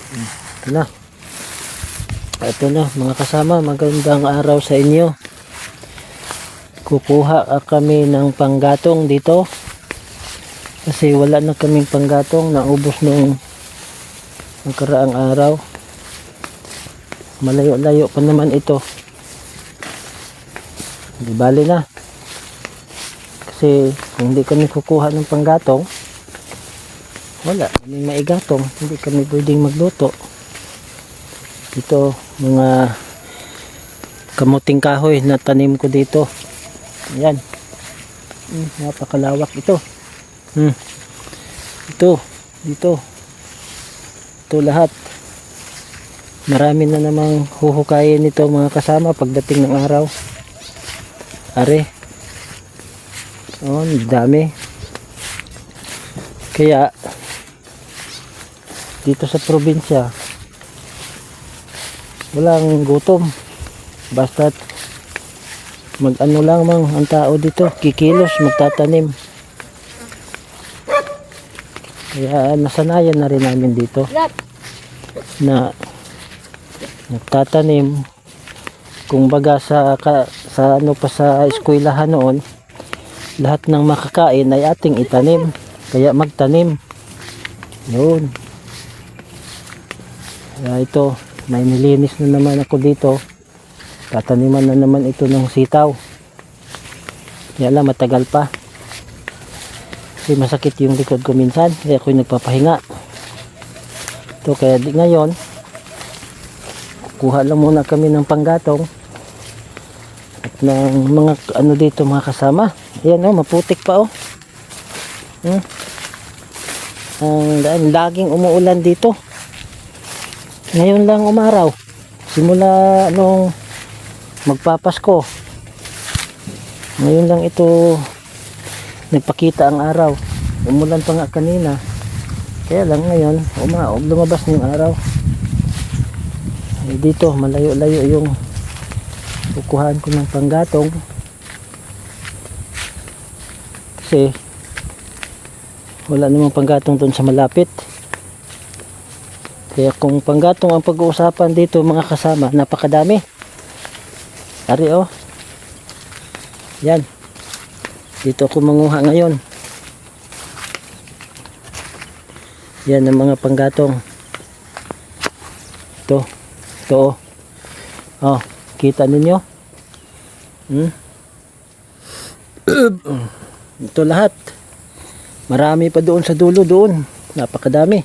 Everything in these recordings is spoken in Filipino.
Ito na. Ito na mga kasama, magandang araw sa inyo. Kukuha kami ng panggatong dito. Kasi wala na kaming panggatong, naubos nung nakaraang araw. Malayo-layo pa naman ito. Di bali na. Kasi kung hindi kami kukuha ng panggatong, wala kaming maigatong, hindi kami pwedeng magluto. Ito mga kamuting kahoy na tanim ko dito. Ayan. Napakalawak ito. Ito, dito. Ito lahat. Marami na namang huhukayin nito mga kasama pagdating ng araw. Are. Oh, dami. Kaya dito sa probinsya walang gutom, basta't mag-ano lang mang ang tao dito, kikilos, magtatanim. Kaya nasanayan na rin namin dito na nagtatanim. Kung baga sa ano pa sa eskwelahan noon, lahat ng makakain ay ating itanim, kaya magtanim. Yun. Kaya ito, may nilinis na naman ako dito. Tataniman na naman ito ng sitaw. Kaya lang matagal pa. Kasi masakit yung likod ko minsan. Kaya ako'y nagpapahinga. Ito kaya di ngayon, kuha lang muna kami ng panggatong. At ng mga ano dito mga kasama. Ayan o, maputik pa o. Ang laging umuulan dito. Ngayon lang umaraw. Simula nung magpapasko. Ngayon lang ito nagpakita ang araw. Umulan pa nga kanina. Kaya lang ngayon lumabas na yung araw. Dito malayo-layo yung kukuhaan ko ng panggatong. Kasi wala namang panggatong doon sa malapit. Kaya kung panggatong ang pag-uusapan dito mga kasama, napakadami. Ari o. Yan. Dito ako manguha ngayon. Yan ang mga panggatong. Ito. Ito o. Oh, kita ninyo? Ito lahat. Marami pa doon sa dulo doon. Napakadami.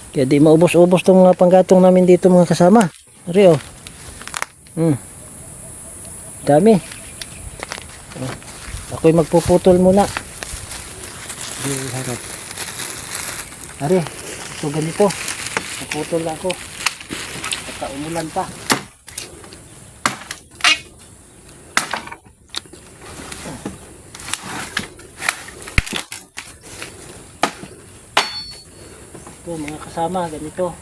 Kaya di maubos-ubos tong panggatong namin dito mga kasama. Ari o. Dami. Ako'y magpuputol muna. Ari, ito ganito. Puputol ako. At umulan pa. Ito mga kasama, ganito.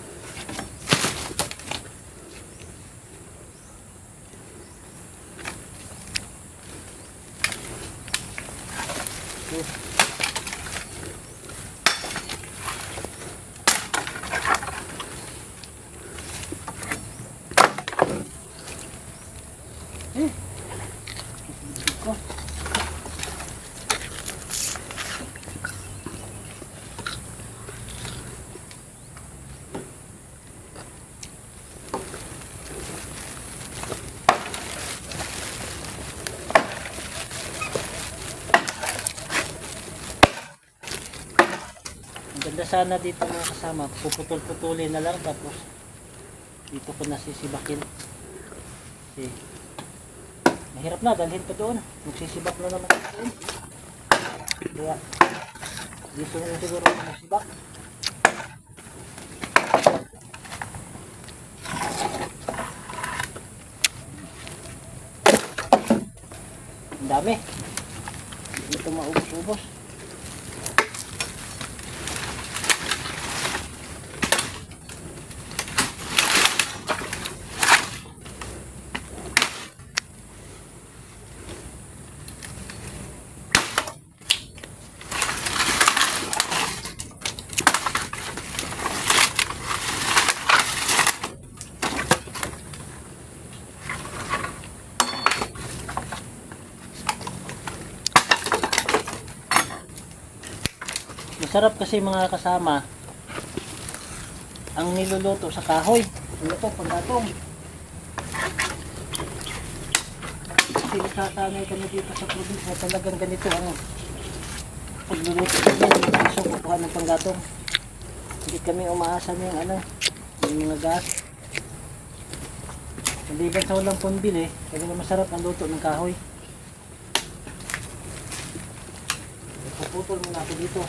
Ganda sana dito mga kasama, puputol-putulin na lang tapos dito ko nasisibakin. Kasi mahirap na, dalhin pa doon. Magsisibak na naman doon. Kaya dito na siguro magsibak. Ang dami. Hindi ito maubos-ubos. masarap kasi mga kasama ang niluluto sa kahoy. Ano to, panggatong. Kasi nakasanay kami dito sa probinsya, talagang ganito ang pagluluto kami, yung piso, kukuha ng panggatong. Hindi kami umaasa ng ano, yung mga gas. Hindi ba sa walang pambili, kaya masarap ang luto ng kahoy. Puputol muna ako dito.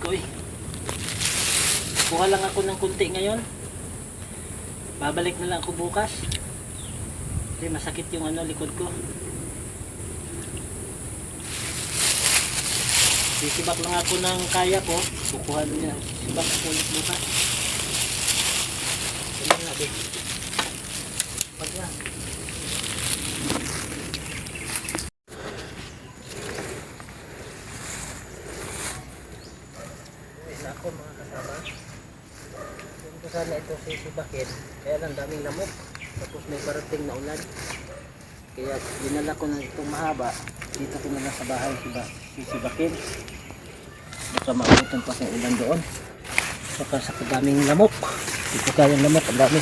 Uy, kuha lang ako ng kunti ngayon. Babalik na lang ako bukas. Kasi masakit yung ano, likod ko. Sisibak lang ako ng kaya ko. Kukuha niya. Sibak ako ulit bukas. Ano nga din. Pag yan. Uwi na ako mga kasama. Hindi ko sana ito sisibakin. Kaya lang daming lamok. Tapos may parating na ulan. Kaya dinala ko na itong mahaba. Dito ko na lang sa bahay sisibakin. Baka maabutan pa sa ulan doon. Saka sa kadaming lamok. Dito kayang lamok. Ang dami.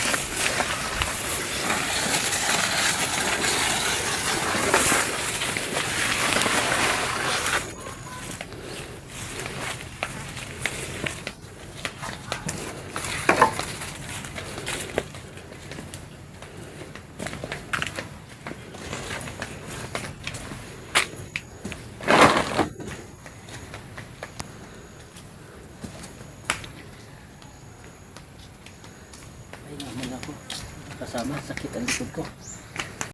Ay naman ako. Kasama, sakit ang likod ko.